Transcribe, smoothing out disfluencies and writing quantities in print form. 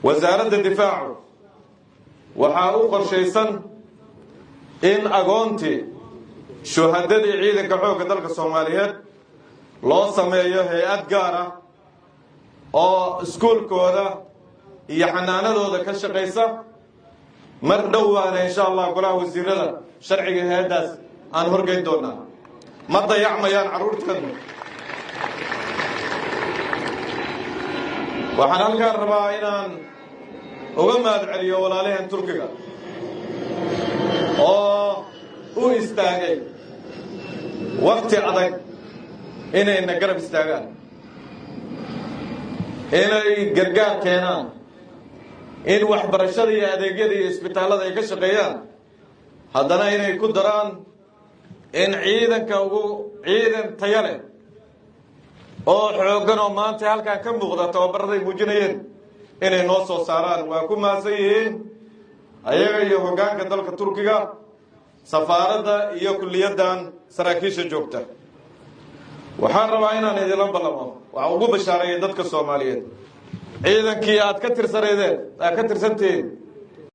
wasaaradda difaacu waxaa u qorshaysan in agoontii shuhadadii ciidanka xoogga dalka Soomaaliyeed loo sameeyo hay'ad gaar ah oo iskuulkooda iyo xanaanadooda ka shaqeysa mar dhowaana insha Allah golaha wasiirada sharciga hay'adaas aan horgeyn doonaa ma dayacmayaan carruurtooda waxaan halkaan rabaa inaan uga mahadceliyo walaalaheen Turkiga oo u istaagay waqti adag inayna garab istaagaan inay gargaar keenaan in waxbarashada iyo adeegyada iyo isbitaalada ay ka shaqeeyaan haddana inay ku daraan in ciidanka ugu ciidan tayo leh oo xooggan oo maanta halkaan ka muuqda tababaraday muujinayeen inay noo soo saaraan waa ku mahadsan yihiin ayaga iyo hoggaanka dalka Turkiga safaaradda iyo kulliyadan saraakiisha joogta waxaan rabaa inaan idinla ballamo waxa ugu bashaareeyay dadka Soomaaliyeed ciidankii aad ka tirsanayeen